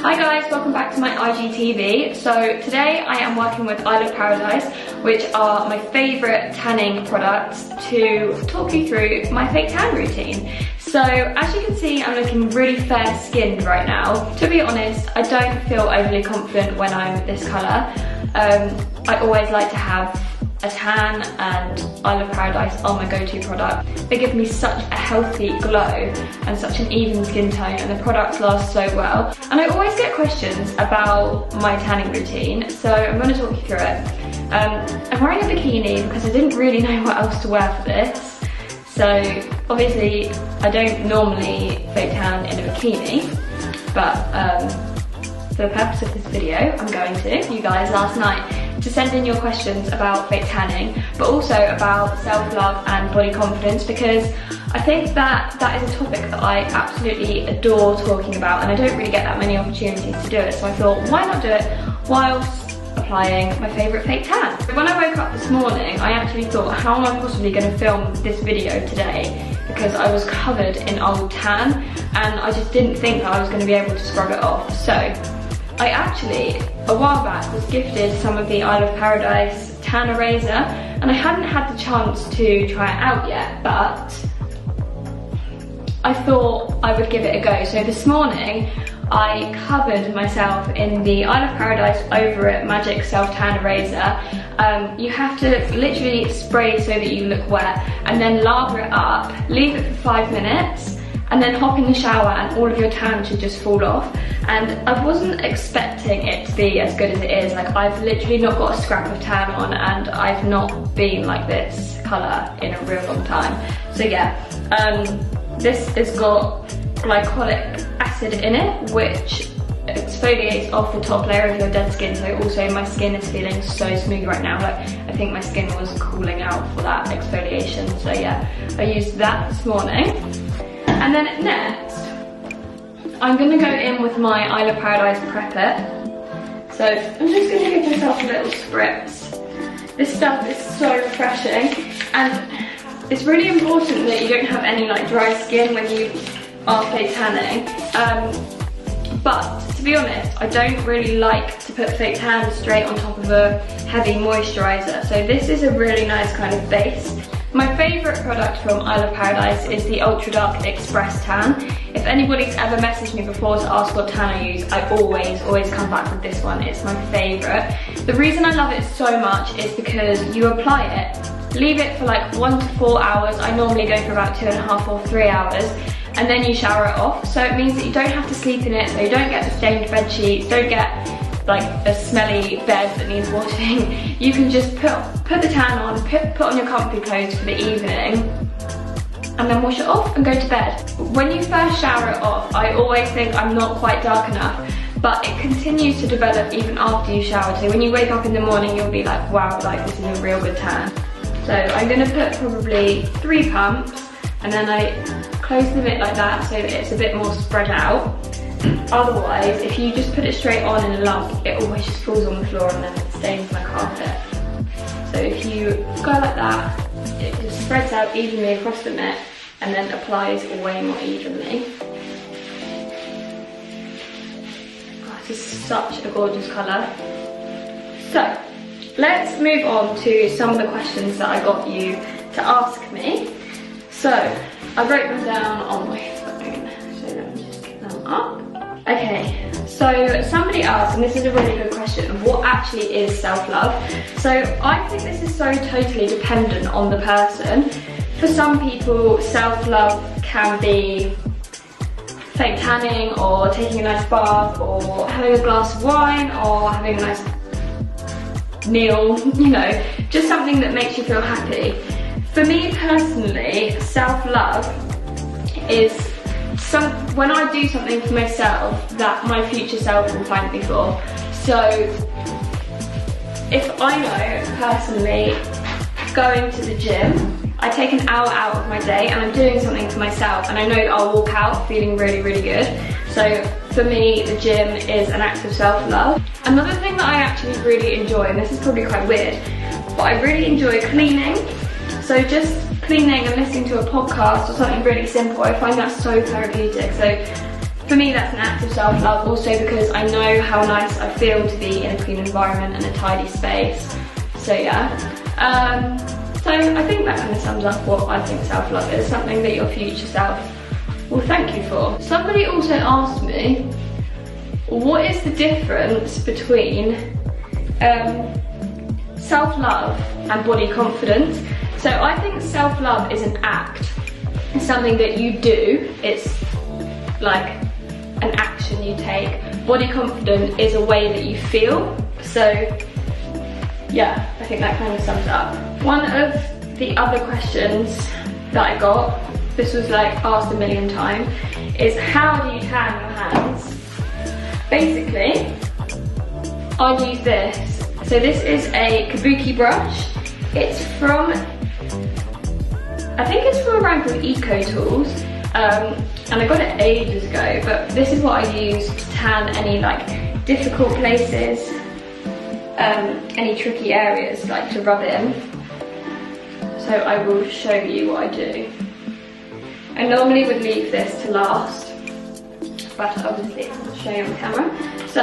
Hi guys, welcome back to my IGTV. So today I am working with Isle of Paradise, which are my favourite tanning products, to talk you through my fake tan routine. So as you can see, I'm looking really fair skinned right now. To be honest, I don't feel overly confident when I'm this colour. I always like to have a tan, and Isle of Paradise are my go-to product. They give me such a healthy glow and such an even skin tone, and the products last so well. And I always get questions about my tanning routine, so I'm going to talk you through it. I'm wearing a bikini because I didn't really know what else to wear for this. So obviously I don't normally fake tan in a bikini, but for the purpose of this video, I'm going to. You guys last night to send in your questions about fake tanning, but also about self-love and body confidence, because I think that is a topic that I absolutely adore talking about, and I don't really get that many opportunities to do it, so I thought, why not do it whilst applying my favourite fake tan? When I woke up this morning, I actually thought, how am I possibly going to film this video today? Because I was covered in old tan, and I just didn't think that I was going to be able to scrub it off. So I actually, a while back, was gifted some of the Isle of Paradise tan eraser, and I hadn't had the chance to try it out yet, but I thought I would give it a go. So this morning, I covered myself in the Isle of Paradise Over It Magic Self Tan Eraser. You have to literally spray so that you look wet, and then lather it up, leave it for 5 minutes, and then hop in the shower and all of your tan should just fall off. And I wasn't expecting it to be as good as it is. Like, I've literally not got a scrap of tan on, and I've not been like this colour in a real long time. So yeah, this has got glycolic acid in it, which exfoliates off the top layer of your dead skin. So also my skin is feeling so smooth right now. Like, I think my skin was cooling out for that exfoliation. So yeah, I used that this morning. And then next, I'm going to go in with my Isle of Paradise Prep It. So I'm just going to give myself a little spritz. This stuff is so refreshing, and it's really important that you don't have any like dry skin when you are fake tanning. But to be honest, I don't really like to put fake tan straight on top of a heavy moisturiser. So this is a really nice kind of base. My favourite product from Isle of Paradise is the Ultra Dark Express Tan. If anybody's ever messaged me before to ask what tan I use, I always come back with this one. It's my favourite. The reason I love it so much is because you apply it, leave it for like 1 to 4 hours. I normally go for about 2.5 or 3 hours, and then you shower it off. So it means that you don't have to sleep in it, so you don't get the stained bed sheets, don't get like a smelly bed that needs washing. You can just put the tan on, put on your comfy clothes for the evening, and then wash it off and go to bed. When you first shower it off, I always think I'm not quite dark enough, but it continues to develop even after you shower. So when you wake up in the morning, you'll be like, wow, like this is a real good tan. So I'm gonna put probably 3 pumps, and then I close the bit like that so that it's a bit more spread out. Otherwise, if you just put it straight on in a lump, it always just falls on the floor and then it stains my carpet. So if you go like that, it just spreads out evenly across the mitt and then applies way more evenly. Oh, this is such a gorgeous colour. So let's move on to some of the questions that I got you to ask me. So I wrote them down on my phone, so let me just get them up. Okay, so somebody asked, and this is a really good question, what actually is self-love? So I think this is so totally dependent on the person. For some people, self-love can be fake tanning, or taking a nice bath, or having a glass of wine, or having a nice meal, you know, just something that makes you feel happy. For me personally, self-love is when I do something for myself that my future self will thank me for. So if I know personally, going to the gym, I take an hour out of my day and I'm doing something for myself, and I know that I'll walk out feeling really good. So for me, the gym is an act of self-love. Another thing that I actually really enjoy, and this is probably quite weird, but I really enjoy cleaning. So just cleaning and listening to a podcast or something really simple, I find that so therapeutic. So for me that's an act of self-love, also because I know how nice I feel to be in a clean environment and a tidy space. So yeah, so I think that kind of sums up what I think self-love is, something that your future self will thank you for. Somebody also asked me, what is the difference between self-love and body confidence? So I think self-love is an act. It's something that you do. It's like an action you take. Body confidence is a way that you feel. So yeah, I think that kind of sums it up. One of the other questions that I got, this was like asked a million times, is how do you tan your hands? Basically, I use this. So this is a kabuki brush. It's from, I think it's from a brand called Eco Tools, and I got it ages ago, but this is what I use to tan any like difficult places, any tricky areas, like to rub in. So I will show you what I do. I normally would leave this to last, but obviously I'll show you on camera. So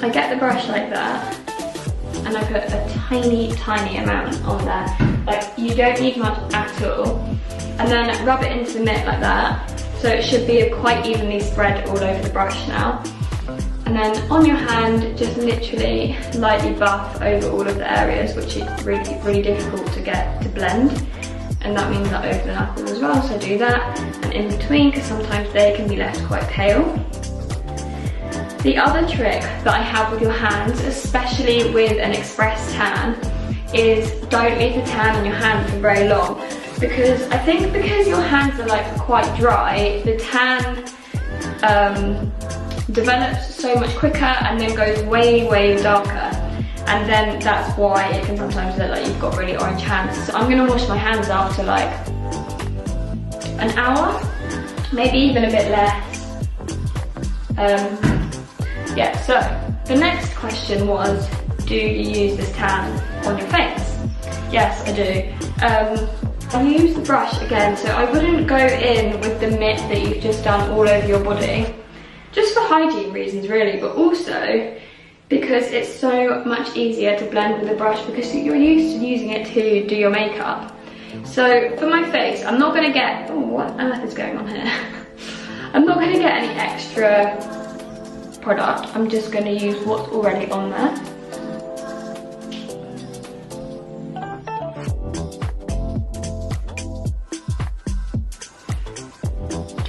I get the brush like that, and I put a tiny, tiny amount on there. Like, you don't need much at all. And then rub it into the mitt like that. So it should be quite evenly spread all over the brush now. And then on your hand, just literally lightly buff over all of the areas, which is really, really difficult to get to blend. And that means that over the knuckles as well, so do that. And in between, because sometimes they can be left quite pale. The other trick that I have with your hands, especially with an express tan, is don't leave the tan in your hand for very long. Because I think because your hands are like quite dry, the tan develops so much quicker and then goes way, way darker. And then that's why it can sometimes look like you've got really orange hands. So I'm gonna wash my hands after like an hour, maybe even a bit less. Yeah, so the next question was, do you use this tan on your face? Yes, I do. I use the brush again, so I wouldn't go in with the mitt that you've just done all over your body, just for hygiene reasons really, but also because it's so much easier to blend with a brush because you're used to using it to do your makeup. So for my face, I'm not gonna get, oh, what on earth is going on here? I'm not gonna get any extra product, I'm just gonna use what's already on there.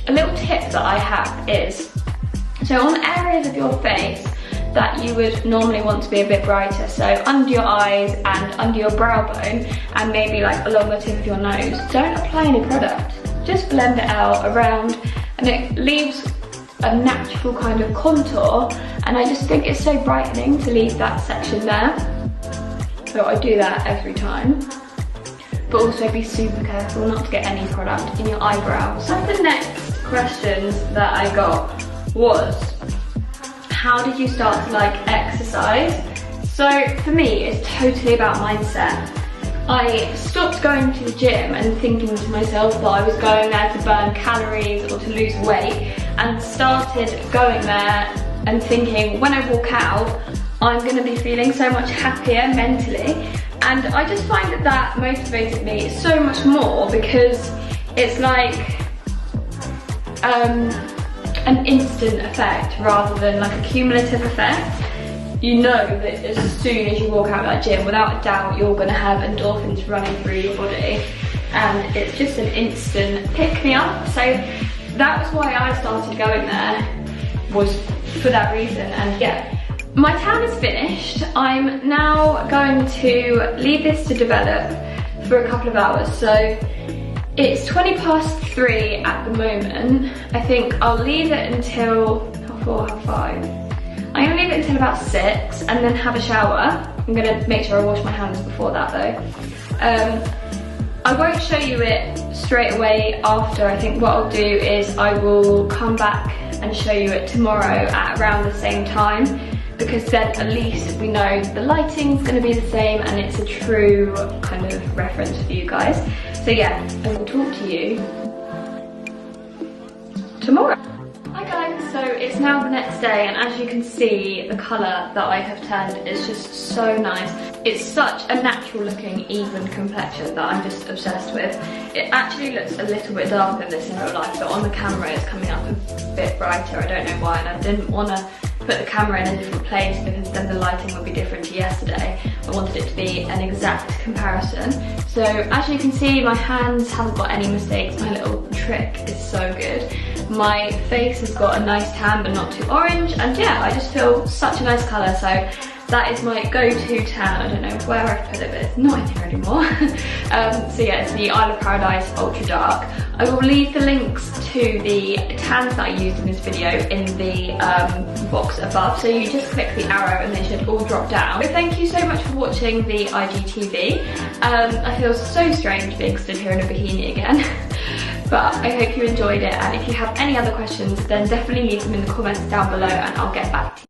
A little tip that I have is, so on areas of your face that you would normally want to be a bit brighter, so under your eyes and under your brow bone and maybe like along the tip of your nose, don't apply any product. Just blend it out around and it leaves a natural kind of contour, and I just think it's so brightening to leave that section there. So I do that every time. But also be super careful not to get any product in your eyebrows. So the next questions that I got was, how did you start to like exercise? So for me, it's totally about mindset. I stopped going to the gym and thinking to myself that I was going there to burn calories or to lose weight, and started going there and thinking, when I walk out, I'm gonna be feeling so much happier mentally. And I just find that that motivated me so much more, because it's like an instant effect rather than like a cumulative effect. You know that as soon as you walk out of that gym, without a doubt, you're gonna have endorphins running through your body, and it's just an instant pick-me-up. So that was why I started going there, was for that reason. And yeah, my tan is finished. I'm now going to leave this to develop for a couple of hours. So it's 3:20 at the moment. I think I'll leave it until half 4, half 5. I'm gonna leave it until about 6 and then have a shower. I'm gonna make sure I wash my hands before that though. I won't show you it straight away after. I think what I'll do is I will come back and show you it tomorrow at around the same time, because then at least we know the lighting's gonna be the same and it's a true kind of reference for you guys. So yeah, I will talk to you tomorrow. it's now the next day, and as you can see, the colour that I have turned is just so nice. It's such a natural looking, even complexion that I'm just obsessed with. It actually looks a little bit darker than this in real life, but on the camera it's coming up a bit brighter. I don't know why, and I didn't want to put the camera in a different place because then the lighting would be different to yesterday. I wanted it to be an exact comparison. So as you can see, my hands haven't got any mistakes. My little trick is so good. My face has got a nice tan but not too orange, and yeah, I just feel such a nice colour. So that is my go-to tan. I don't know where I put it, but it's not in here anymore. So yeah, it's the Isle of Paradise Ultra Dark. I will leave the links to the tans that I used in this video in the box above, so you just click the arrow and they should all drop down. So thank you so much for watching the IGTV. I feel so strange being stood here in a bikini again. But I hope you enjoyed it, and if you have any other questions then definitely leave them in the comments down below and I'll get back to you.